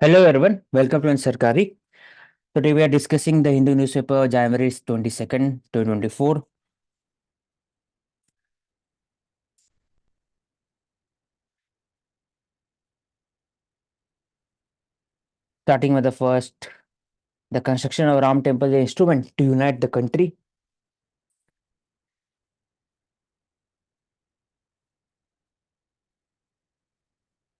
Hello everyone, welcome to Ansarkari. Today we are discussing the Hindu newspaper January 22nd, 2024. Starting with the first, the construction of Ram Temple is an instrument to unite the country.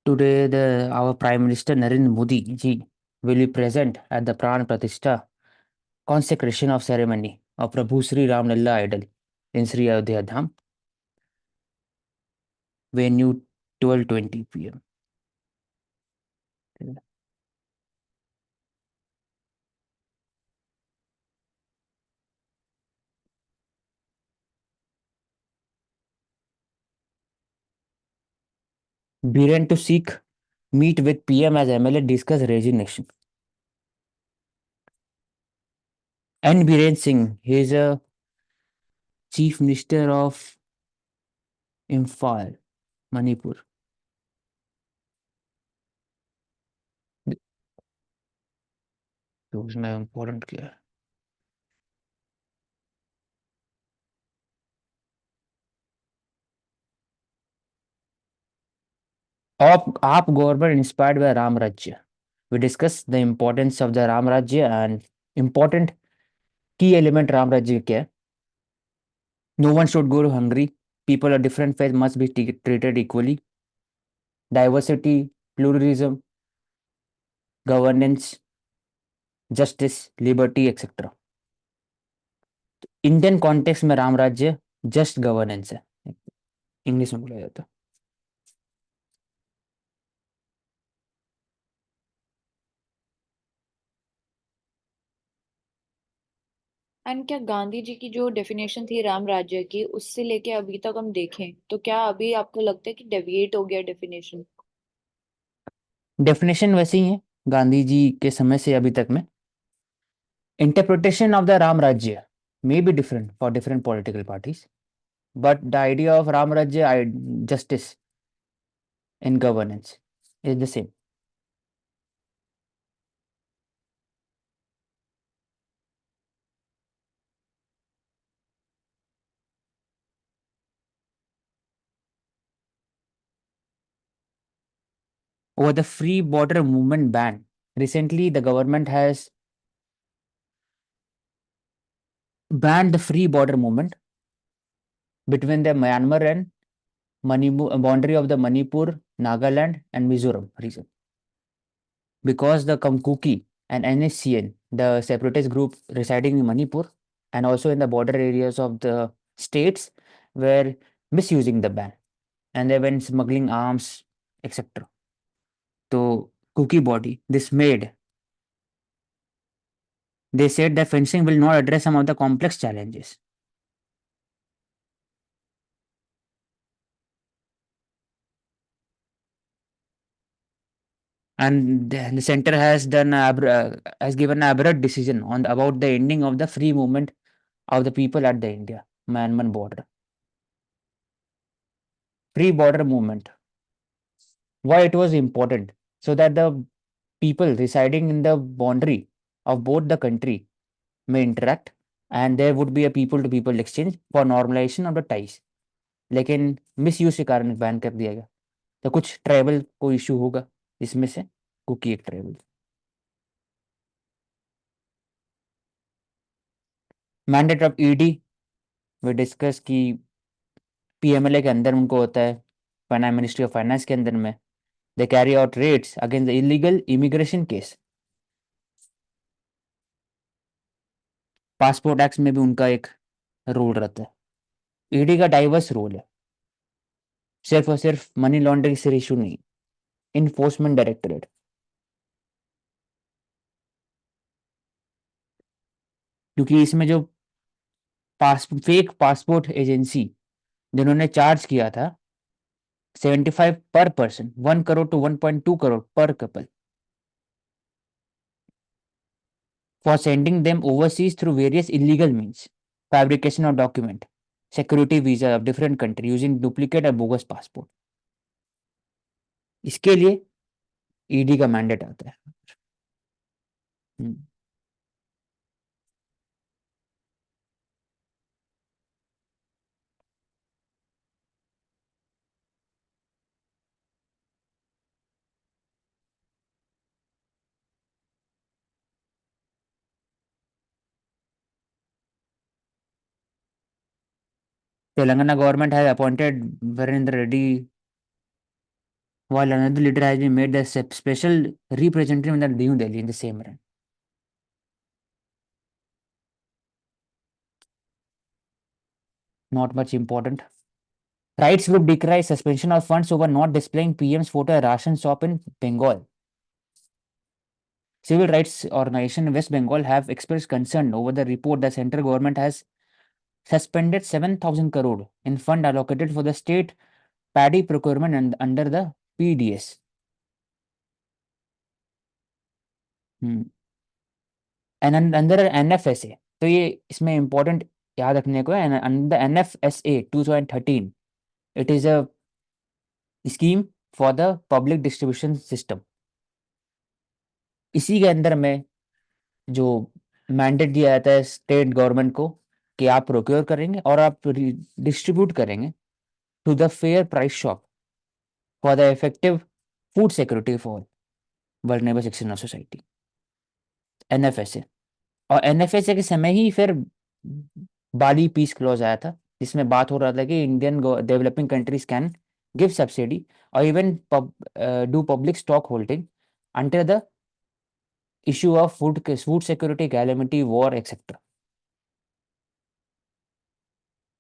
Today, our Prime Minister Narendra Modi ji will be present at the Pran Pratishtha consecration of ceremony of Prabhu Sri Ram Lalla idol in Sri Ayodhya Dham, venue 12:20 p.m. Biren to seek meet with PM as MLA discuss resignation. And Biren Singh, he is a Chief Minister of Imphal, Manipur. तो उसमें important क्या है? आप government inspired by Ram राज्य. We discuss the importance of the Ram Rajya and important key element Ram Rajya क्या है? No one should go hungry. People of different faith must be treated equally. Diversity, pluralism, governance, justice, liberty, etc. Indian context में राम राज्य just governance है, English में बोला जाता है. And क्या गांधी जी की जो डेफिनेशन थी राम राज्य की, उससे लेके अभी तक हम देखें तो क्या अभी आपको लगता है कि डेविएट हो गया डेफिनेशन? डेफिनेशन वैसे ही है गांधी जी के समय से अभी तक में. Interpretation of the Ram Rajya may be different for different political parties, but the idea of Ram Rajya justice in governance is the same. Over the free border movement ban, recently the government has banned the free border movement between the Myanmar and boundary of the Manipur, Nagaland, and Mizoram region, because the Kamkuki and NSCN, the separatist group residing in Manipur and also in the border areas of the states, were misusing the ban and they went smuggling arms, etc. So, Kuki body, this made, they said that fencing will not address some of the complex challenges. And the center has has given an abrupt decision on about the ending of the free movement of the people at the India Myanmar border. Free border movement. Why it was important? So that the people residing in the boundary of both the country may interact and there would be a people to people exchange for normalization of the ties. लेकिन miss use के कारण ban कर दिया गया. तो कुछ travel को issue होगा इसमें से, कुकी एक travel. Mandate of ED way discuss की पीएमएलए के अंदर उनको होता है, फाइनेंस मिनिस्ट्री ऑफ फाइनेंस के अंदर में they carry out raids against the illegal immigration case. Passport act में भी उनका एक रोल रहता है. ईडी का डाइवर्स रोल है, सिर्फ और सिर्फ मनी लॉन्ड्रिंग से इशू नहीं. इन्फोर्समेंट डायरेक्टरेट, क्योंकि इसमें जो फेक पासपोर्ट एजेंसी जिन्होंने चार्ज किया था 75 पर पर्सन, 1 करोड़ टू 1.2 करोड़ पर couple for sending them overseas through various illegal means, fabrication of document, security visa of different country using duplicate or bogus passport. इसके लिए ईडी का मैंडेट आता है. हम्म, Telangana government has appointed Virendra Reddy, while another leader has been made the special representative in the New Delhi in the same rank. Not much important. Rights group decries suspension of funds over not displaying PM's photo at ration shop in Bengal. Civil rights organization in West Bengal have expressed concern over the report the central government has suspended 7,000 crore in fund allocated for the state paddy procurement and under the PDS. And under NFSA, तो ये इसमें important याद रखने को है, under NFSA 2013, it is a scheme for the public distribution system. इसी के अंदर में जो मैंडेट दिया जाता है स्टेट गवर्नमेंट को कि आप प्रोक्योर करेंगे और आप डिस्ट्रीब्यूट करेंगे to the fair price shop for the effective food security for vulnerable section of society, NFSA. और एनएफएसए के समय ही फिर बाली पीस क्लॉज आया था, जिसमें बात हो रहा था कि Indian developing countries can give subsidy और even do public stock holding under the issue of food security, calamity, war etcetera.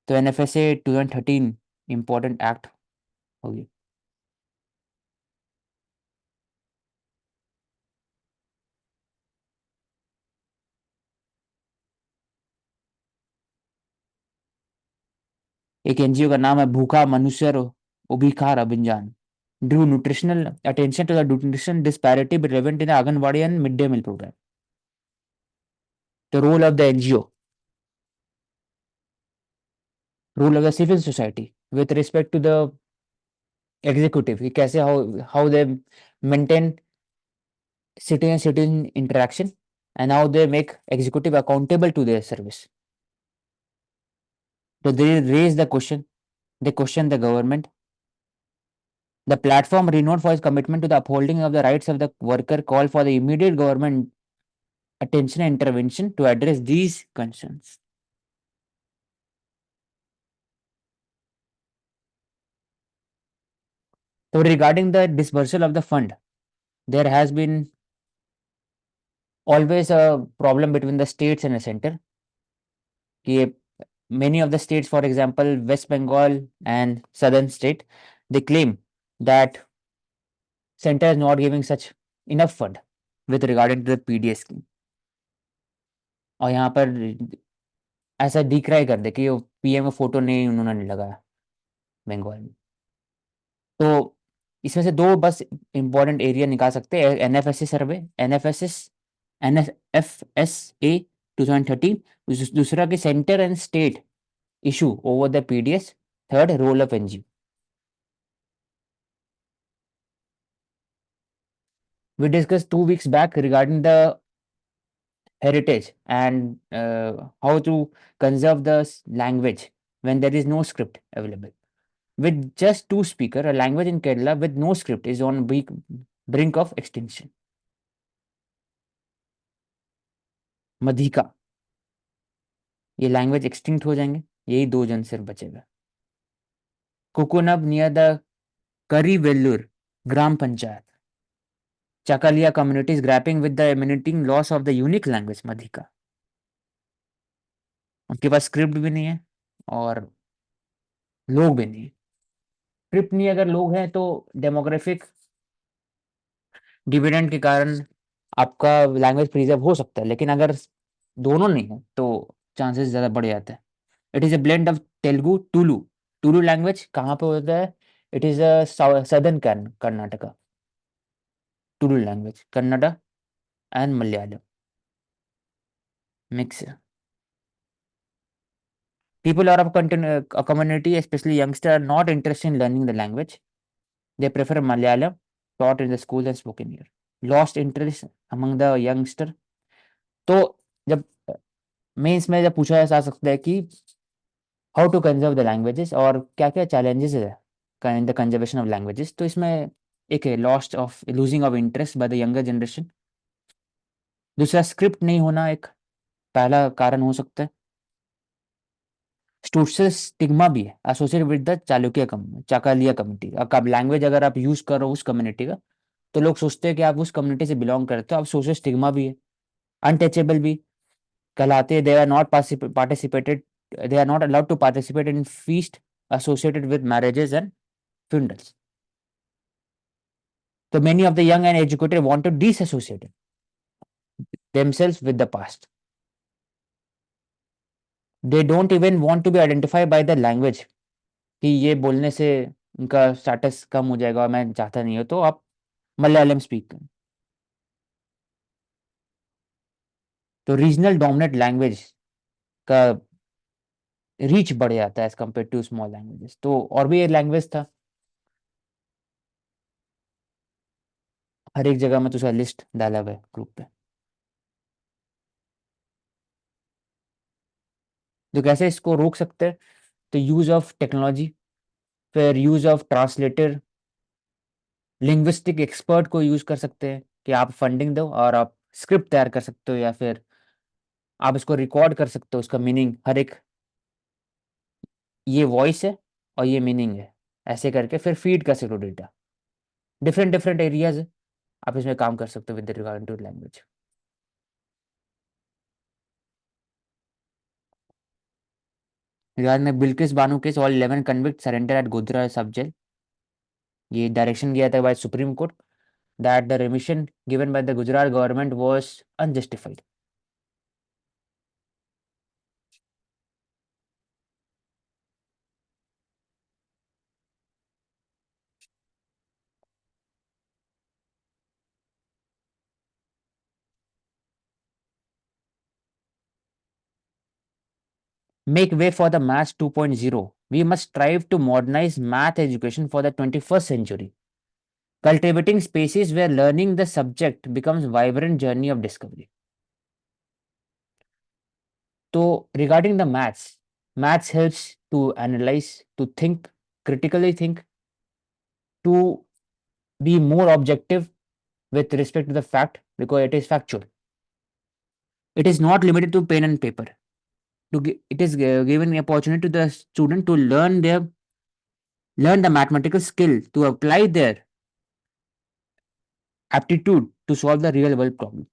तो एनएफएसए 2013 इंपॉर्टेंट एक्ट होगी। एक एनजीओ का नाम है भूखा मनुष्य उभिखार अभियान, drew nutritional attention to the nutrition disparity relevant in the Anganwadi and midday meal program. The role of the NGO, role of the civil society with respect to the executive, कि कैसे how they maintain citizen interaction and how they make executive accountable to their service. So they raise the question, they question the government. The platform, renowned for its commitment to the upholding of the rights of the worker, call for the immediate government attention and intervention to address these concerns. So regarding the dispersal of the fund, there has been always a problem between the states and the center. कि many of the states, for example, West Bengal and Southern state, they claim that center is not giving such enough fund with regarding to the PDS scheme. और यहाँ पर ऐसा decry कर दे कि PM का photo नहीं उन्होंने लगाया बंगाल में। तो इसमें से दो बस इंपॉर्टेंट एरिया निकाल सकते हैं, एनएफएसए सर्वे, एनएफएसए 2013, दूसरा कि centre and state issue over the PDS, third role of NGO. We discussed 2 weeks back regarding the heritage and how to conserve the language when there is no script available. With just two speakers, a language in Kerala with no script is on brink of extinction. मधिका, ये language extinct हो जाएंगे, यही दो जन सिर्फ बचेगा। कुकुनब near the Karivellur ग्राम panchayat, Chakalia communities grappling with the emanating loss of the unique language मधिका। उनके पास स्क्रिप्ट भी नहीं है और लोग भी नहीं। स्क्रिप्ट नहीं, अगर लोग हैं तो डेमोग्राफिक डिविडेंड के कारण आपका लैंग्वेज प्रिजर्व हो सकता है, लेकिन अगर दोनों नहीं है तो चांसेस ज़्यादा बढ़ जाते हैं। It is a blend of Telugu Tullu. Tullu language कहाँ पे होता है? It is a southern Karnataka. Tullu language Kannada and Malayalam mix है। People are of a community, especially youngsters, are not interested in learning the language. They prefer Malayalam taught in the school and spoken here. Lost interest among the youngster तो जब mains में जब पूछा जा सकता है कि how to conserve the languages और क्या क्या चैलेंजेस है in the conservation of languages, तो इसमें एक है lost of losing of interest by the younger generation. दूसरा, स्क्रिप्ट नहीं होना एक पहला कारण हो सकता है। सोशल स्टिग्मा भी है एसोसिएटेड विद द चाकालिया कम्युनिटी। अब लैंग्वेज अगर आप यूज कर रहे हो उस कम्युनिटी का, तो लोग सोचते हैं कि आप उस कम्युनिटी से बिलोंग करते हो। अब सोशल स्टिग्मा भी है। अनटचेबल भी कहलाते हैं। They are not participated, they are not allowed to participate in feast associated with marriages and funerals. So many of the young and educated want to disassociate themselves with the past. They don't even want to be identified by the language कि ये बोलने से उनका status कम हो जाएगा और मैं चाहता नहीं हूँ, तो आप मलयालम स्पीक करें। तो रीजनल डोमिनेट लैंग्वेज का रीच बढ़ जाता है as compare to small languages. तो और भी एक लैंग्वेज था, हर एक जगह में तो उसका लिस्ट डाला हुआ है ग्रुप पे। तो कैसे इसको रोक सकते हैं? तो यूज ऑफ टेक्नोलॉजी, फिर use of translator, linguistic expert को यूज कर सकते हैं कि आप फंडिंग दो और आप स्क्रिप्ट तैयार कर सकते हो, या फिर आप इसको रिकॉर्ड कर सकते हो, उसका मीनिंग हर एक, ये वॉइस है और ये मीनिंग है, ऐसे करके फिर फीड कर सकते हो डेटा। डिफरेंट डिफरेंट एरियाज है, आप इसमें काम कर सकते हो with regard to language. Regard में Bilkis Bano case, all 11 convict surrender at Godhra sub jail. ये डायरेक्शन किया था by supreme court that the remission given by the Gujarat government was unjustified. Make way for the Maths 2.0. We must strive to modernize math education for the 21st century, cultivating spaces where learning the subject becomes vibrant journey of discovery. So regarding the maths helps to analyze, to think, critically think, to be more objective with respect to the fact because it is factual. It is not limited to pen and paper. It is given the opportunity to the student to learn the mathematical skill to apply their aptitude to solve the real world problem.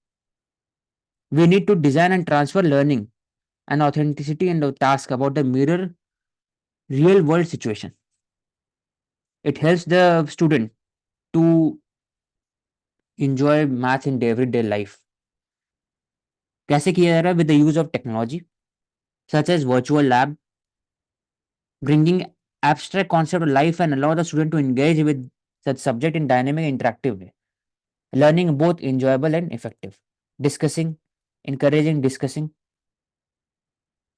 We need to design and transfer learning and authenticity and the task about the mirror real world situation. It helps the student to enjoy math in their everyday life. कैसे किया जा रहा है? With the use of technology such as virtual lab, bringing abstract concept to life and allow the student to engage with such subject in dynamic and interactive way. Learning both enjoyable and effective. Discussing, encouraging discussing.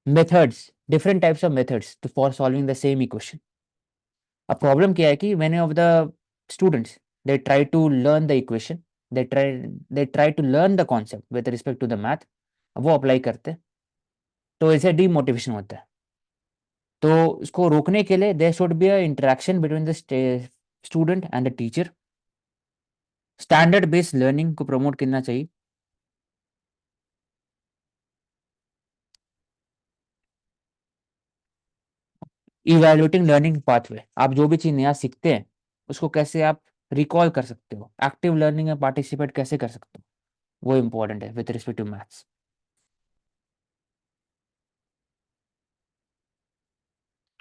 Methods, different types of methods for solving the same equation. A problem क्या है कि many of the students they try to learn the equation, they try to learn the concept with respect to the math, वो apply करते हैं तो इसे demotivation होता है। तो इसको रोकने के लिए there should be a interaction between the student and the teacher. Standard based learning को प्रमोट करना चाहिए। इवैल्यूएटिंग लर्निंग पाथवे, आप जो भी चीज़ नया सीखते हैं उसको कैसे आप रिकॉल कर सकते हो, एक्टिव लर्निंग में पार्टिसिपेट कैसे कर सकते हो, वो इंपॉर्टेंट है विद रिस्पेक्ट टू मैथ्स।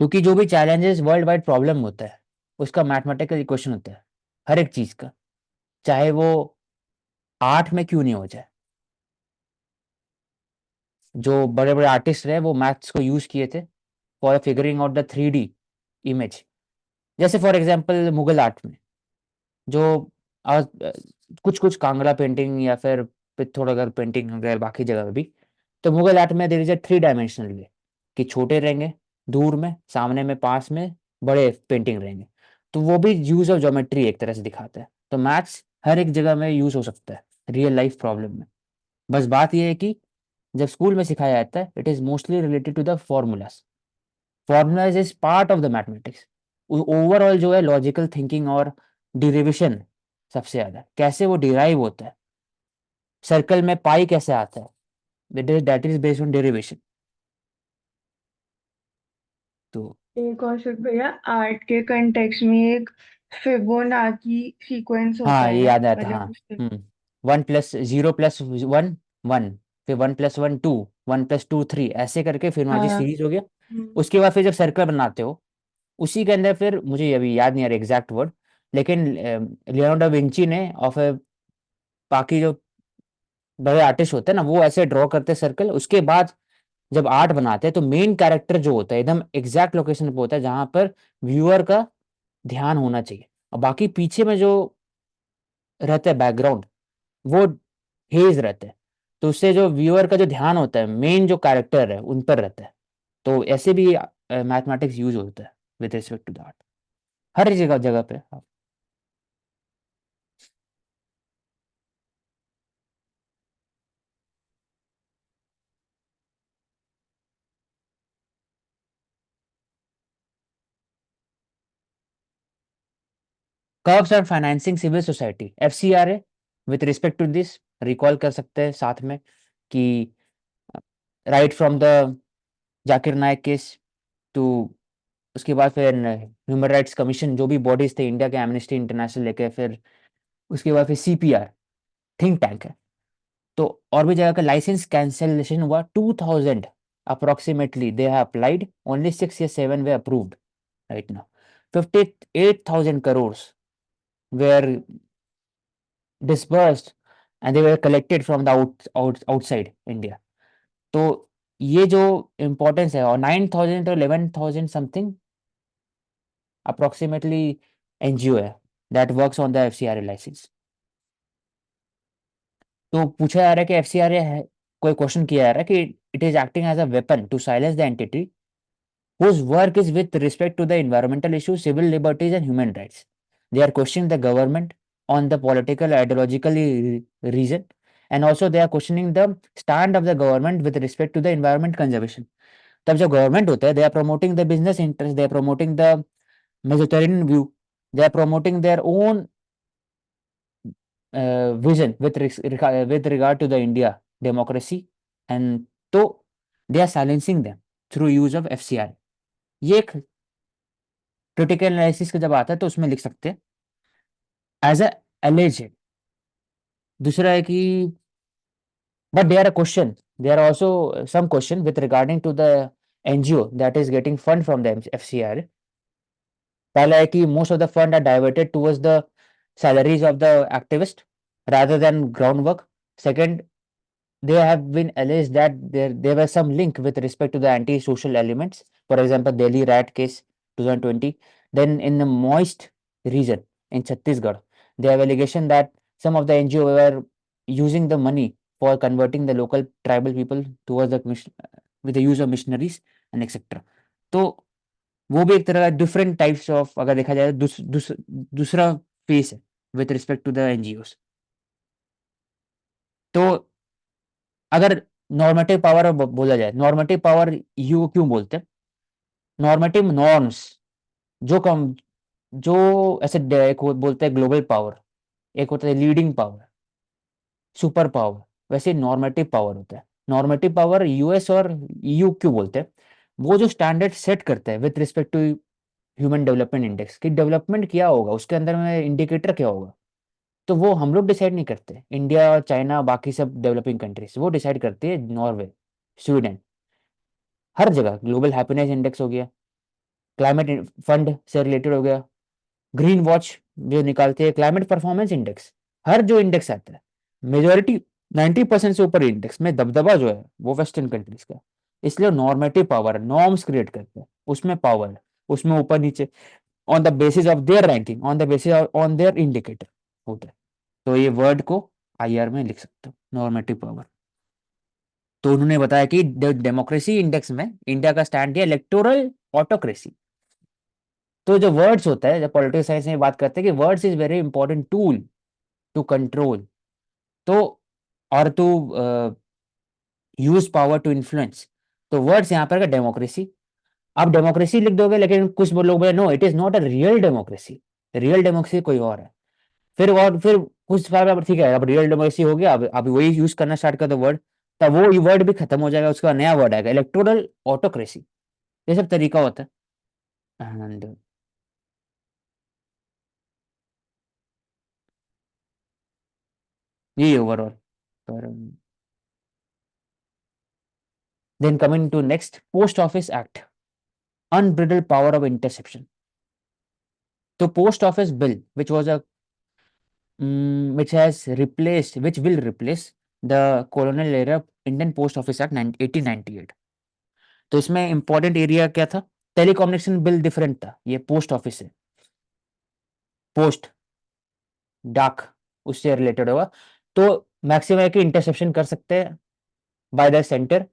क्योंकि जो भी चैलेंजेस वर्ल्ड वाइड प्रॉब्लम होता है उसका मैथमेटिकल इक्वेशन होता है हर एक चीज़ का, चाहे वो आर्ट में क्यों नहीं हो जाए। जो बड़े बड़े आर्टिस्ट रहे वो मैथ्स को यूज किए थे for figuring out the 3D image. जैसे फॉर एग्जांपल मुगल आर्ट में जो कुछ कुछ कांगड़ा पेंटिंग या फिर पिथौरागढ़ पेंटिंग वगैरह बाकी जगह भी, तो मुगल आर्ट में देयर इज अ 3 डायमेंशनल वे कि छोटे रहेंगे दूर में, सामने में, पास में बड़े पेंटिंग रहेंगे। तो वो भी यूज ऑफ ज्योमेट्री एक तरह से दिखाता है। तो मैथ्स हर एक जगह में यूज हो सकता है रियल लाइफ प्रॉब्लम में। बस बात ये है कि जब स्कूल में सिखाया जाता है, it is mostly related to the formulas. Formulas is part of the mathematics. Overall जो है लॉजिकल थिंकिंग और डिरिवेशन सबसे ज्यादा, कैसे वो डिराइव होता है, सर्कल में पाई कैसे आता है, that is based on derivation. तो एक और शुभ भैया, आर्ट के कंटेक्स्ट में एक फिबोनाची सीक्वेंस होता हाँ, ये है, याद आता है, मतलब हाँ। उससे। 1+0+1 1, फिर 1+1 2, 1+2 3, ऐसे करके फिबोनाची हाँ। सीरीज हो गया। हम्म। उसके बाद फिर जब सर्कल बनाते हो, उसी के अंदर फिर मुझे अभी याद नहीं आ रहा एग्जैक्ट वर्ड, लेकिन लियोनार्डो डा विंची ने और फिर बाकी जो बड़े आर्टिस्ट होते हैं ना, वो ऐसे ड्रॉ करते हैं सर्कल। उसके बाद जब आर्ट बनाते हैं तो मेन कैरेक्टर जो होता है एकदम एग्जैक्ट लोकेशन पे होता है जहां पर व्यूअर का ध्यान होना चाहिए, और बाकी पीछे में जो रहता है बैकग्राउंड, वो हेज रहता है। तो उससे जो व्यूअर का जो ध्यान होता है, मेन जो कैरेक्टर है उन पर रहता है। तो ऐसे भी मैथमेटिक्स यूज होता है with respect to the art, हर जगह जगह पे। Curves and financing civil society, FCRA, with respect to this recall कर सकते हैं साथ में कि right from the Zakir Naik case to, उसके बाद फिर ह्यूमन राइट्स कमीशन, जो भी बॉडीज थे इंडिया के, एमनेस्टी इंटरनेशनल लेके, फिर उसके बाद फिर सीपीआर, थिंक टैंक है। तो और भी जगह का लाइसेंस कैंसलेशन हुआ 2000 approximately, they have applied, only 6 या 7 they approved right now. 58,000 crores were disbursed and they were collected from the outside India. तो ये जो इम्पोर्टेंस है, और 9,000 to 11,000 समथिंग अप्रोक्सीमेटली एनजीओ है that works on the FCRA licence. तो पूछा जा रहा है कि एफसीआरए है, कोई क्वेश्चन किया जा रहा है कि it is acting as a weapon to silence the entity whose work is with respect to the environmental issues, civil liberties, and human rights. They are questioning the government on the political ideological reason, and also they are questioning the stand of the government with respect to the environment conservation. तब जब government होता है, they are promoting the business interest, they are promoting the majoritarian view, they are promoting their own vision with regard to the India democracy, and तो they are silencing them through use of FCR। ये एक critical analysis का जब आता है तो उसमें लिख सकते हैं एज अ एलिज। दूसरा है कि but there a question, there are also some question with regarding to the NGO that is getting fund from the FCR. पहला है कि most of the fund are diverted towards the salaries of the activist rather than groundwork. Second, they have been alleged that there was some link with respect to the anti-social elements. For example, Delhi rat case 2020. Then in the moist region in Chhattisgarh, they have allegation that some of the NGO were using the money for converting the local tribal people towards the with the use of missionaries and etc. तो वो भी एक तरह का different types of, अगर देखा जाए दूसरा फेस है with respect to the NGOs. तो अगर नॉर्मेटिव पावर बोला जाए, नॉर्मेटिव पावर यू क्यों बोलते हैं, नॉर्मेटिव नॉर्म्स जो कम, जो ऐसे एक बोलते हैं ग्लोबल पावर, एक होता है लीडिंग पावर, सुपर पावर, वैसे नॉर्मेटिव पावर होता है। नॉर्मेटिव पावर यूएस और ईयू क्यों बोलते हैं, वो जो स्टैंडर्ड सेट करता है with respect to human development index की डेवलपमेंट क्या होगा, उसके अंदर में इंडिकेटर क्या होगा, तो वो हम लोग डिसाइड नहीं करते, इंडिया, चाइना, बाकी सब डेवलपिंग कंट्रीज वो डिसाइड करती है, नॉर्वे, स्वीडन, हर जगह। ग्लोबल हैप्पीनेस इंडेक्स हो गया, क्लाइमेट फंड से रिलेटेड हो गया, ग्रीन वॉच जो निकालते हैं, क्लाइमेट परफॉर्मेंस इंडेक्स, हर जो इंडेक्स आता है, मेजोरिटी 90% से ऊपर इंडेक्स में दबदबा जो है वो वेस्टर्न कंट्रीज का। इसलिए नॉर्मेटिव पावर, नॉर्म्स क्रिएट करते हैं, उसमें पावर है, उसमें ऊपर नीचे on the basis of their ranking, on the basis on their indicator होता है। तो ये वर्ड को आईआर में लिख सकते हो, नॉर्मेटिव पावर। तो उन्होंने बताया कि डेमोक्रेसी इंडेक्स में इंडिया का स्टैंड है इलेक्टोरल ऑटोक्रेसी। तो जो वर्ड्स होता है, जब पॉलिटिकल साइंस में बात करते हैं कि words is very important tool to control, तो और to use power to influence. तो वर्ड्स यहाँ पर डेमोक्रेसी, आप डेमोक्रेसी लिख दोगे, लेकिन कुछ लोग बोले no it is not a real democracy, real democracy कोई और है। फिर कुछ साल बाद ठीक है, अब रियल डेमोक्रेसी हो गया, अब वही यूज करना स्टार्ट कर दो वर्ड, तब वो वर्ड भी खत्म हो जाएगा, उसका नया वर्ड आएगा इलेक्टोरल ऑटोक्रेसी। ये सब तरीका होता है। एंड ये ओवरऑल पर then coming to next, post office act, unbridled power of interception. तो post office bill which was a which will replace the colonial era Indian Post Office Act 1898। तो इसमें इंपॉर्टेंट एरिया क्या था, telecommunication bill different था, ये post office है, post डाक उससे रिलेटेड होगा। तो मैक्सिमम है कि इंटरसेप्शन कर सकते हैं by the centre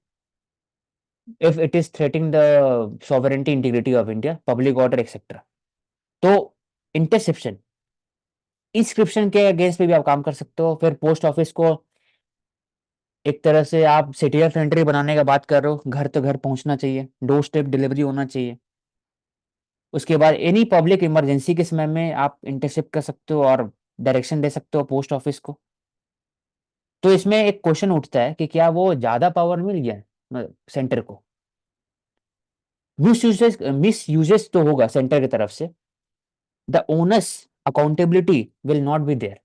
if it is threatening the sovereignty integrity of India, public order etcetera. तो इंटरसेप्शन इंस्क्रिप्शन के अगेंस्ट पे भी आप काम कर सकते हो। फिर पोस्ट ऑफिस को एक तरह से आप सिटी फ्रेंडली बनाने का बात कर रहे हो, घर तो घर पहुंचना चाहिए, डोर स्टेप डिलीवरी होना चाहिए। उसके बाद एनी पब्लिक इमरजेंसी के समय में आप इंटरसेप्ट कर सकते हो और डायरेक्शन दे सकते हो पोस्ट ऑफिस को। तो इसमें एक क्वेश्चन उठता है कि क्या वो ज्यादा पावर मिल गया सेंटर को, मिस यूजेस तो होगा सेंटर की तरफ से, the onus accountability will not be there,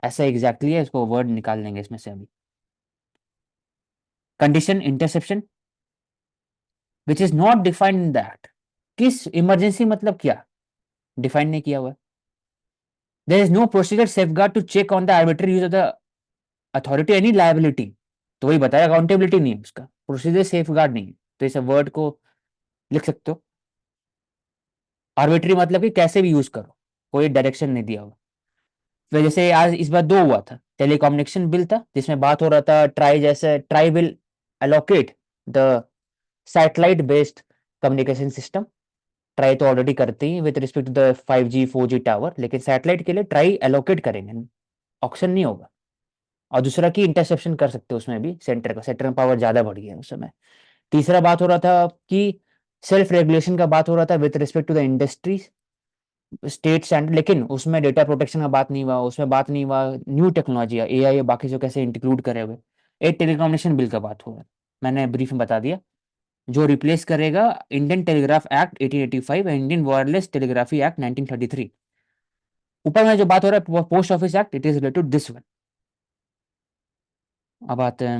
ऐसा एग्जैक्टली है, इसको वर्ड निकाल लेंगे इसमें से अभी। Condition interception which is not defined in the act, किस इमरजेंसी मतलब क्या डिफाइन नहीं किया हुआ है। There is no procedure safeguard to check on the arbitrary use of the authority any liability. तो वही बताया, अकाउंटेबिलिटी नहीं है उसका, प्रोसीजर सेफगार्ड नहीं है, तो इस वर्ड को लिख सकते हो। आर्बिट्री मतलब कि कैसे भी यूज करो, कोई डायरेक्शन नहीं दिया हुआ। फिर जैसे आज इस बार दो हुआ था, टेलीकम्युनिकेशन बिल था जिसमें बात हो रहा था ट्राई, जैसे TRAI will allocate the satellite based communication system. TRAI तो ऑलरेडी करती है with respect to the 5G 4G tower, लेकिन सैटेलाइट के लिए ट्राई एलोकेट करेंगे, ऑक्शन नहीं होगा। और दूसरा की इंटरसेप्शन कर सकते हो उसमें भी, सेंटर का, सेंटर में पावर ज्यादा बढ़ गया है उस समय। तीसरा बात हो रहा था कि सेल्फ रेगुलेशन का बात हो रहा था with respect to the industries state standard, लेकिन उसमें डेटा प्रोटेक्शन का बात नहीं हुआ, उसमें बात नहीं हुआ न्यू टेक्नोलॉजी AI बाकी जो कैसे इंक्लूड करे हुए। एक टेलीकम्युनिकेशन बिल का बात हुआ, मैंने ब्रीफ में बता दिया, जो रिप्लेस करेगा Indian telegraph act 1885 and Indian wireless telegraphy act 1933। ऊपर में जो बात हो रहा है post office act, it is related this one. अब आते हैं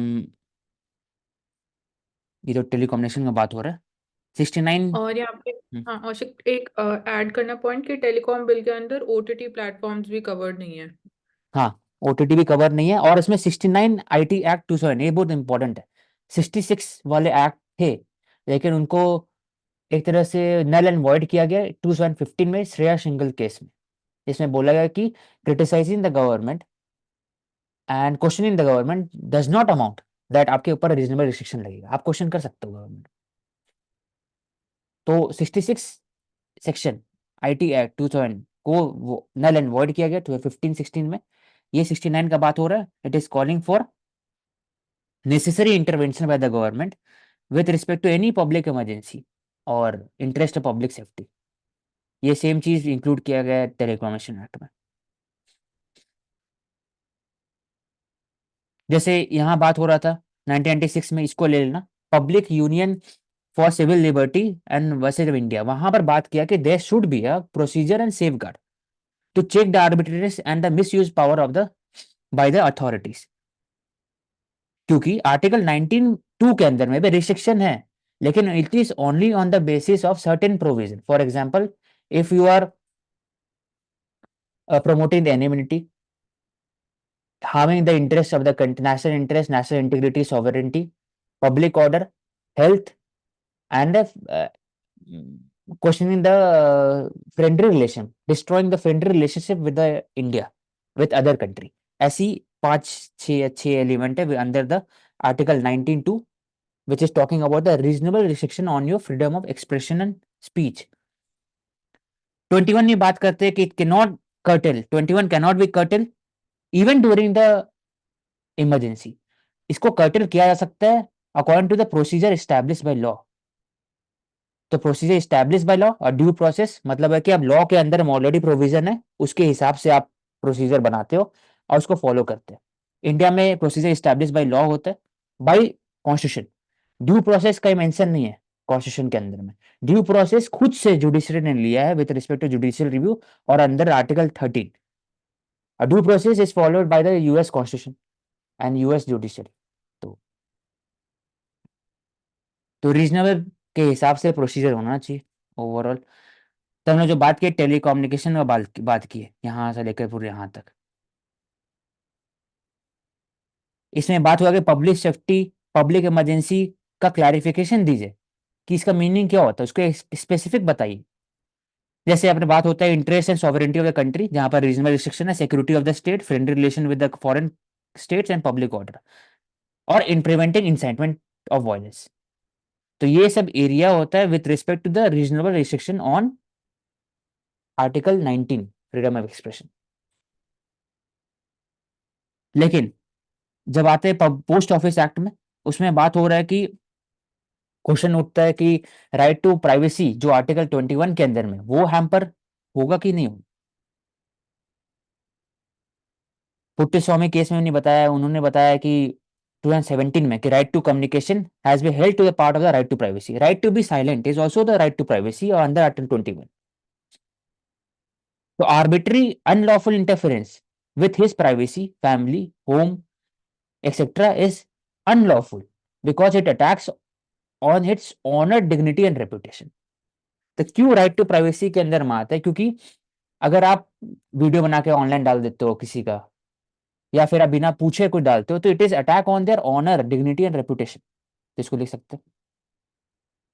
ये जो टेलीकम्युनिकेशन का बात हो रहा है 69। और यहाँ पे हाँ औशिक एक ऐड करना पॉइंट कि टेलीकॉम बिल के अंदर OTT प्लेटफॉर्म्स भी कवर्ड नहीं है। हाँ, OTT भी कवर नहीं है, और इसमें 69 IT एक्ट 2000, ये बहुत इंपॉर्टेंट है। 66 वाले एक्ट थे, लेकिन उनको एक तरह से नल एंड वॉइड किया गया 2015 में श्रेया सिंगल केस में। इसमें बोला गया कि criticising the government and questioning the government does not amount that आपके ऊपर रीजनेबल रिस्ट्रिक्शन लगेगा, आप क्वेश्चन कर सकते हो गवर्नमेंट। तो 66 सेक्शन IT एक्ट 2000 को वो नल एंड वॉइड किया गया 2015-16 में। ये 69 का बात हो रहा है, it is calling for necessary intervention by the government with respect to any public emergency और इंटरेस्ट ऑफ पब्लिक सेफ्टी। ये सेम चीज इंक्लूड किया गया है टेलीकम्युनिकेशन एक्ट में। जैसे यहाँ बात हो रहा था 1996 में, इसको ले लेना, public union for civil liberty and versus of India, वहां पर बात किया कि there should be a procedure and safeguard to check the arbitrariness and the misuse power of the by the authorities. क्योंकि आर्टिकल 19(2) के अंदर में भी रिस्ट्रिक्शन है, लेकिन it is only on the basis of certain provision. For example, if you are promoting the anonymity, harming the interests of the country, national interest, national integrity, sovereignty, public order, health, and questioning the friendly relation, destroying the friendly relationship with the India, with other country. ऐसी 5-6 element है under the article 19(2), which is talking about the reasonable restriction on your freedom of expression and speech. 21 ये बात करते हैं कि it cannot curtail, 21 cannot be curtail even during the emergency। इसको cartel किया जा सकता है according to the procedure established by law. तो प्रोसीजर इस्टेब्लिश बाय लॉ और ड्यू प्रोसेस मतलब है कि अब लॉ के अंदर ऑलरेडी प्रोविजन है, उसके हिसाब से आप प्रोसीजर बनाते हो और उसको फॉलो करते हैं। इंडिया में प्रोसीजर इस्टेब्लिश बाय लॉ होता है, बाय कॉन्स्टिट्यूशन। ड्यू प्रोसेस का मेंशन नहीं है कॉन्स्टिट्यूशन के अंदर में। ड्यू प्रोसेस खुद से जुडिशरी ने लिया है with respect to judicial review और under article 13। Due process is followed by the US constitution and US judiciary. तो रीजनेबल के हिसाब से प्रोसीजर होना चाहिए ओवरऑल। तो हमने जो बात की टेलीकम्युनिकेशन में बात की है यहाँ से लेकर पूरे यहाँ तक। इसमें बात हुआ कि पब्लिक सेफ्टी पब्लिक इमरजेंसी का क्लैरिफिकेशन दीजिए कि इसका मीनिंग क्या होता है, उसको स्पेसिफिक बताइए। जैसे अपने बात होता है interest and sovereignty of the country, जहां पर रीजनल रिस्ट्रिक्शन है, security of the state, friendly relation with the foreign states and public order, और in preventing incitement of violence. तो ये सब एरिया होता है with respect to the reasonable restriction on article 19 freedom of expression. लेकिन जब आते हैं पोस्ट ऑफिस एक्ट में, उसमें बात हो रहा है कि क्वेश्चन उठता है कि राइट टू प्राइवेसी जो आर्टिकल 21 के अंदर में वो हैम्पर होगा कि नहीं होगा। पुट्टस्वामी केस में नहीं बताया, उन्होंने बताया कि 2017 में कि right to communication has been held to the part of the right to privacy. Right to be silent is also the right to privacy और अंडर आर्टिकल 21। तो arbitrary unlawful interference with his privacy, family, home etcetera is unlawful because it attacks on its honour, dignity and reputation. तो क्यों right to privacy के अंदर में आता है? क्योंकि अगर आप वीडियो बना के ऑनलाइन डाल देते हो किसी का, या फिर आप बिना पूछे कुछ डालते हो, तो it is attack on their honour, dignity and reputation. तो इसको लिख सकते हैं।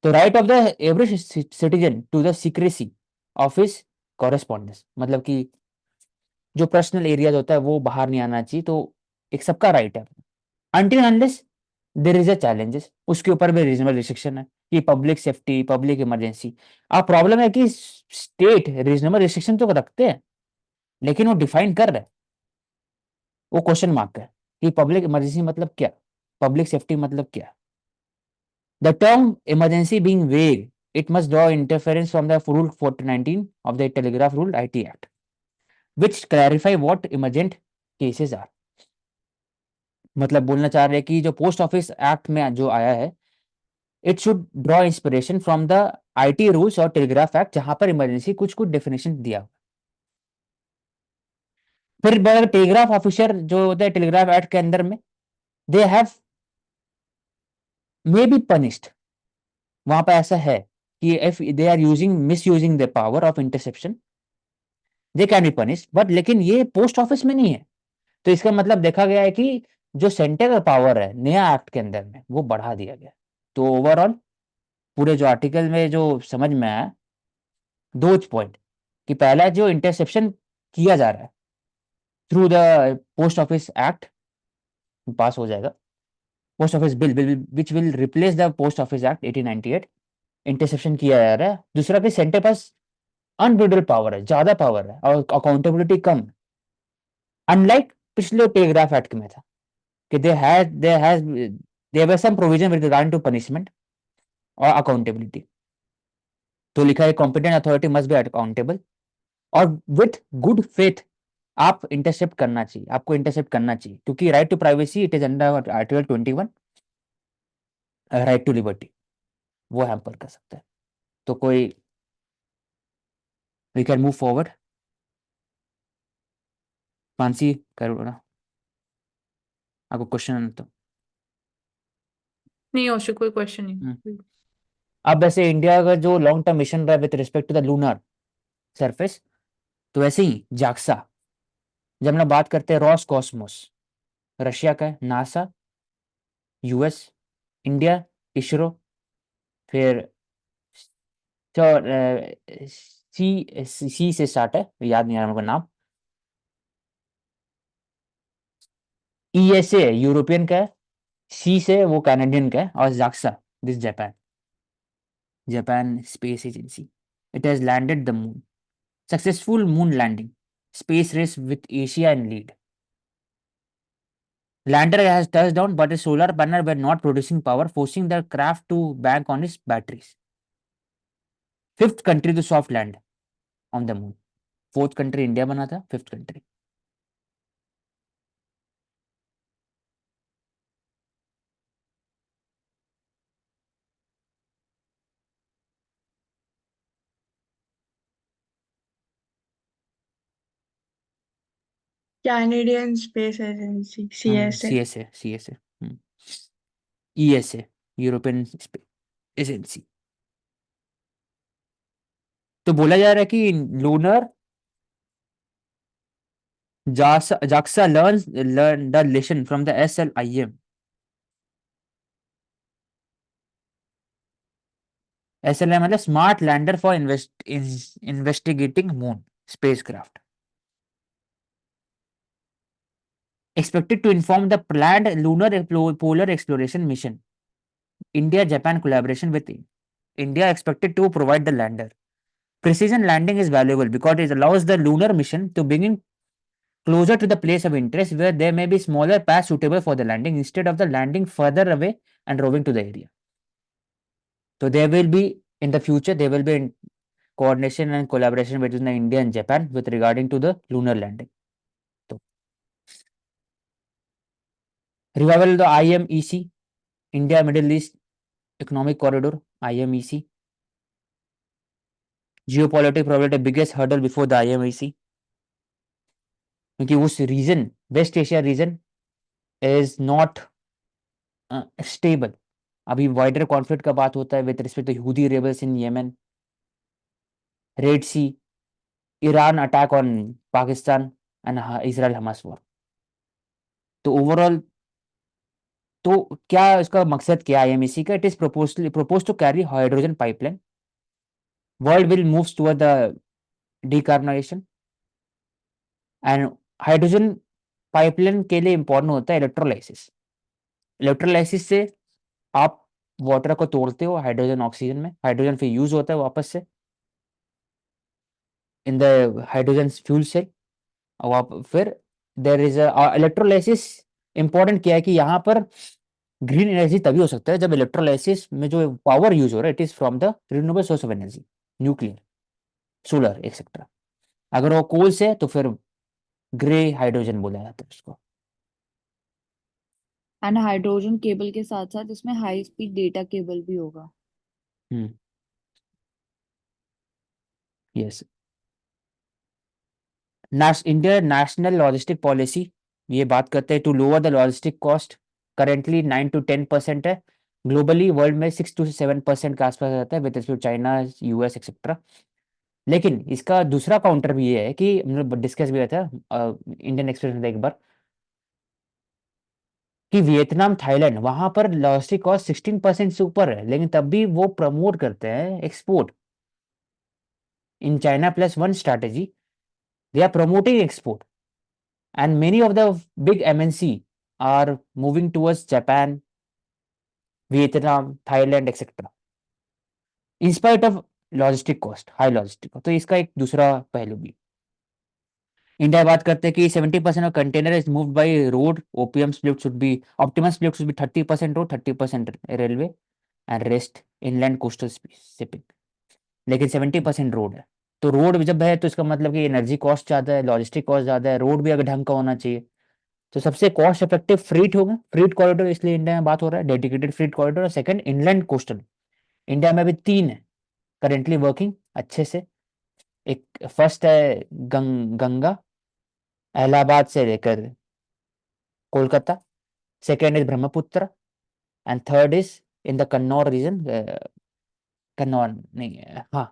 तो right of the every citizen to the secrecy of his correspondence, मतलब कि जो पर्सनल एरियाज होता है वो बाहर नहीं आना चाहिए। तो एक सबका राइट है। Until unless there is a challenges, उसके ऊपर भी रीजनेबल रिस्ट्रिक्शन है कि पब्लिक सेफ्टी, पब्लिक इमरजेंसी। अब प्रॉब्लम है कि स्टेट रीजनेबल रिस्ट्रिक्शन तो रखते हैं, लेकिन वो डिफाइन कर रहे हैं, वो क्वेश्चन मार्क है कि पब्लिक इमरजेंसी मतलब क्या, पब्लिक सेफ्टी मतलब क्या। द टर्म इमरजेंसी बीइंग वेग, it must draw interference from the Rule 419 of the Telegraph Rule IT Act, which clarify what emergent cases are. मतलब बोलना चाह रहे हैं कि जो पोस्ट ऑफिस एक्ट में जो आया है, it should draw inspiration from the IT rules और टेलीग्राफ एक्ट, जहां पर इमरजेंसी कुछ कुछ डेफिनेशन दिया। फिर टेलीग्राफ ऑफिसर जो होता है टेलीग्राफ एक्ट के अंदर में, they have may be punished. वहां पर ऐसा है कि if they are misusing the power of interception, they can be punished, but लेकिन ये पोस्ट ऑफिस में नहीं है। तो इसका मतलब देखा गया है कि जो सेंटर का पावर है नया एक्ट के अंदर में वो बढ़ा दिया गया। तो ओवरऑल पूरे जो आर्टिकल में जो समझ में आया, दो पॉइंट कि पहला जो इंटरसेप्शन किया जा रहा है through the post office act पास हो जाएगा, post office bill which will replace the post office act 1898, interception किया जा रहा है। दूसरा कि सेंटर पास अनब्रिडल्ड पावर है, ज्यादा पावर है और अकाउंटेबिलिटी कम है, अनलाइक पिछले टेलीग्राफ एक्ट में था कि there were some provision with regard to punishment or accountability। तो लिखा है competent authority must be accountable और with good faith आप इंटरसेप्ट करना चाहिए, आपको इंटरसेप्ट करना चाहिए, क्योंकि right to privacy it is under article 21, right to liberty वो हैम्पर कर सकता है। तो कोई वी कैन मूव फॉरवर्ड। मानसी करो ना, आपको क्वेश्चन तो नहीं औशिक, कोई क्वेश्चन नहीं। अब वैसे इंडिया का जो लॉन्ग टर्म मिशन रहा है with respect to the lunar surface, तो वैसे ही जाक्सा, जब हम लोग बात करते हैं रॉस कॉस्मोस, रशिया का है, नासा, यूएस, इंडिया, इसरो, फिर सी से स्टार्ट है, याद नहीं आ रहा मेरे को नाम, ईएसए यूरोपियन का है, सी से वो कैनेडियन का है, और JAXA this Japan space agency. It has landed the moon, successful moon landing, space race with Asia and lead. Lander has touched down, but his solar panel were not producing power, forcing the craft to bank on his batteries. Fifth country to soft land on the moon. Fourth country India बना था, fifth country. Canadian Space Agency, CSA. CSA, CSA. ESA, European space agency. तो बोला जा रहा है कि lunar JAXA learn the lesson from the SLIM. SLIM मतलब smart lander for investigating moon spacecraft. Expected to inform the planned lunar polar exploration mission. India-Japan collaboration with India expected to provide the lander. Precision landing is valuable because it allows the lunar mission to bring closer to the place of interest where there may be smaller paths suitable for the landing instead of the landing further away and roving to the area. So there will be in the future there will be coordination and collaboration between India and Japan with regarding to the lunar landing. So, revival of the IMEC, India Middle East Economic Corridor, IMEC. Geopolitics probably the biggest hurdle before the IMEC. क्योंकि उस region west Asia region is not stable. अभी wider conflict का बात होता है with respect to Houthi rebels in Yemen, Red Sea, Iran attack on Pakistan and Israel Hamas war. तो overall तो क्या इसका मकसद क्या IMEC का? It is proposed to carry hydrogen pipeline. World will moves toward the decarbonisation and hydrogen pipeline के लिए important होता है इलेक्ट्रोलाइसिस. इलेक्ट्रोलाइसिस से आप वाटर को तोड़ते हो हाइड्रोजन ऑक्सीजन में, हाइड्रोजन फिर यूज होता है वापस से in the hydrogen fuel cell. और आप फिर देयर इज इलेक्ट्रोलाइसिस. इंपॉर्टेंट क्या है कि यहाँ पर ग्रीन एनर्जी तभी हो सकता है जब इलेक्ट्रोलाइसिस में जो पावर यूज हो रहा है it is from the renewable source of energy, nuclear, solar etcetera. अगर वो कोल से है तो फिर ग्रे हाइड्रोजन बोला जाता है उसको. एंड हाइड्रोजन केबल के साथ साथ इसमें हाई स्पीड डेटा केबल भी होगा. Yes. India national logistic policy ये बात करते हैं to lower the logistic cost. Currently 9 to 10% है. ग्लोबली वर्ल्ड में 6 to 7% के आसपास रहता है with respect China, US etcetera. लेकिन इसका दूसरा काउंटर भी ये है कि हमने डिस्कस भी किया था इंडियन एक्सप्रेस में एक बार कि वियतनाम, थाईलैंड वहां पर लॉजिस्टिक कॉस्ट 16% से ऊपर है, लेकिन तब भी वो प्रमोट करते हैं export. In China plus one strategy they are promoting export and many of the big MNC are moving towards Japan, Vietnam, Thailand etc. in spite of logistic cost, high logistic cost. तो इसका एक दूसरा पहलू भी. India बात करते हैं कि 70% of container is moved by road. optimum split should be 30% road, 30% railway and rest inland coastal shipping. लेकिन 70% रोड है. तो रोड जब है तो इसका मतलब कि एनर्जी कॉस्ट ज़्यादा है, लॉजिस्टिक कॉस्ट ज़्यादा है, रोड भी अगर ढंग का होना चाहिए. तो सबसे कॉस्ट इफेक्टिव फ्रीट होगा, फ्रीट कॉरिडोर. इसलिए इंडिया में बात हो रहा है डेडिकेटेड फ्रीट कॉरिडोर. और सेकंड इंलैंड कोस्टल. इंडिया में अभी 3 है करेंटली वर्किंग अच्छे से. एक फर्स्ट है गंगा, इलाहाबाद से लेकर Kolkata. Second is Brahmaputra and third is in the Kannaur region. Kannaur नहीं, हाँ